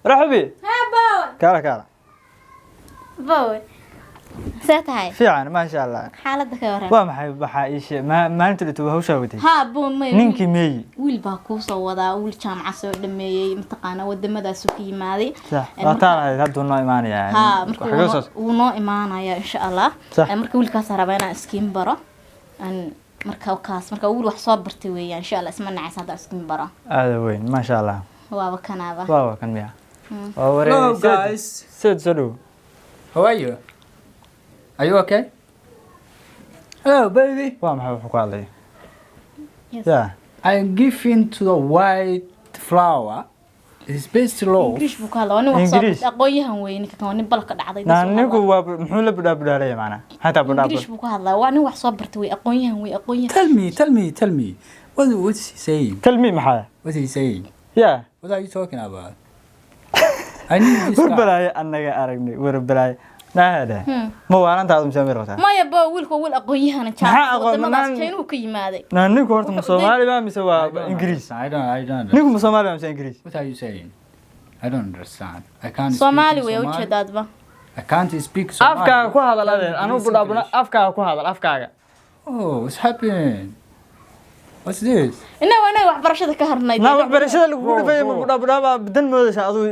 رحبي ها باوي كارا باوي ساتهاي fiican ma sha Allah xaaladda ka waran waa maxay waxa ii sheeg maalinta intuu hawsha watay ha buu may ninkii meey wiil baa ku soo wadaa wiil jaamacad soo dhameeyay mataqaana wadamadaas ka yimaaday wataan hadda noo imaanaya ha marka uu noo imaanaya insha Allah marka wiilkaas rabaa inaan iskiin baro aan marka wiil wax soo bartay weeyaan insha Allah isma nacaysa hadda iskiin baro aad weyn ma sha Allah waa kanaaba waa kan miya hello guys Sadu how are you? Are you okay? Hello, baby. Waa maxay wuxuu ku hadlay? Yes. Yeah. I'm giving to the white flower. It's best low. English buu ka hadlaa wax soo aqoonyahan weyn ka nin balka dhacday ninku waa muxuu la badaalay macna hata badal English buu ka hadlaa waa nin wax soo bartay way aqoonyahan Tell me. What's he saying? Tell me maxay? What's he saying? Yeah. What are you talking about? I need this guy. Warbalaay anaga aragnay warbalaay naada ma waalantaadu Samir wata ma yaba wiilku wiil aqoonyahan jaamacad China ka yimaaday ninku horta ma Soomaali ba mise waa English I don't ninku ma Soomaali ba mise English What are you saying? I don't understand. I can't Somali way u jeedaadba I can't speak Somali. afkaaga ku hadalaadeen anu budabna afkaaga ku hadal afkaaga Oh, what's happening? What's this? Ina wax barashada ka harnay wax barashada lagu dhifay ma budabna dan moodaysa adu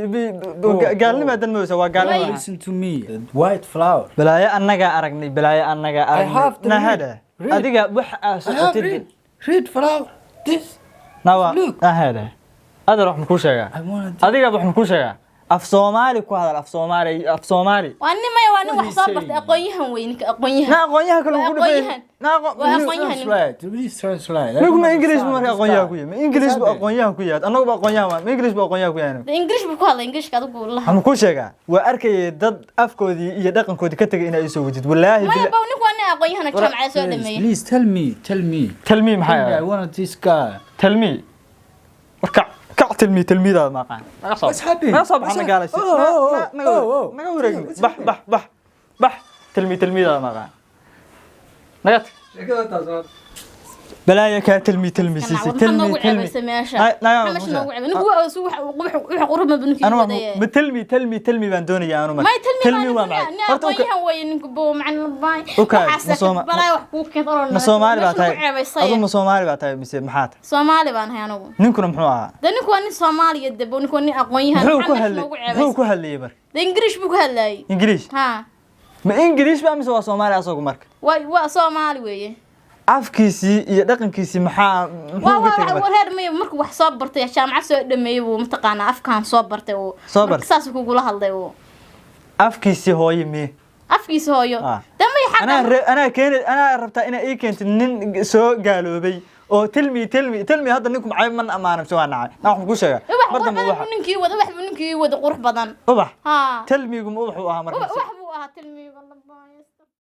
gaalnima dan moodaysa waa gaalnima Listen to me. White flower. balaayo anaga aragnay nahada adiga wax Read flower. This. nawa nahada adar wax ku sheega adiga wax ku sheega af Soomaali ku hadal af Soomaali waa nin wax soo bartay aqoonyahan weyn ka aqoonyahan na aqoonyahan kale ugu dhifay na aqoonyahan. Please translate. Niku ma English marka aqoonyahan ku yahay English ba aqoonyahan ku yahay anagu ba aqoonyahan ma English ba aqoonyahan ku yahay English buu ku hadlay English ka adigu la waxaan ku sheegaa waa arkay dad afkoodii iyo dhaqankoodii ka tagay inay soo wajid wallahi ma yaba ninku waa aqoonyahan jaamacad soo dhameeyay Please tell me maxay I want this guy. tell me warka تلميذ ما قان What's happening? ما صبح أنا قال شيء ما ورق بح تلميذ ما قان نقط بلايا كتلمي سيسي تلمي لا مش نوع نقول سو قرب ما بنك أنا تلمي باندوني يا أنا ما تلمي ما معي أقويها وينك بو معنا الباي بلاي وحكوك كثر مصومالي بعتاي أظن مصومالي بعتاي بس محات صومالي بان هي أنا نكون محوها ده نكون صومالي يدب ونكون أقويها هو كهل يبر ده إنجليش بكهلاي إنجليش ها ما إنجليش بقى مسوا صومالي أسوق مرك صومالي ويه afkiisi iyo dhaqankiisi maxaa reer may markuu wax soo bartay jaamacad soo dhameeyay uu mataqaana afkaan soo bartay oo saas ku gula hadlay oo afkiisi hooyo afkiisi hooyo damay xaq ana rabtaa ina ii keentid nin soo gaaloobay oo tilmi hadda ninku macay man amaanay soo nacay wax ku sheega mardan ninkii wada qurux badan ubax ha tilmigu ma wuxuu ahaa markaa wax buu ahaa tilmi wallahi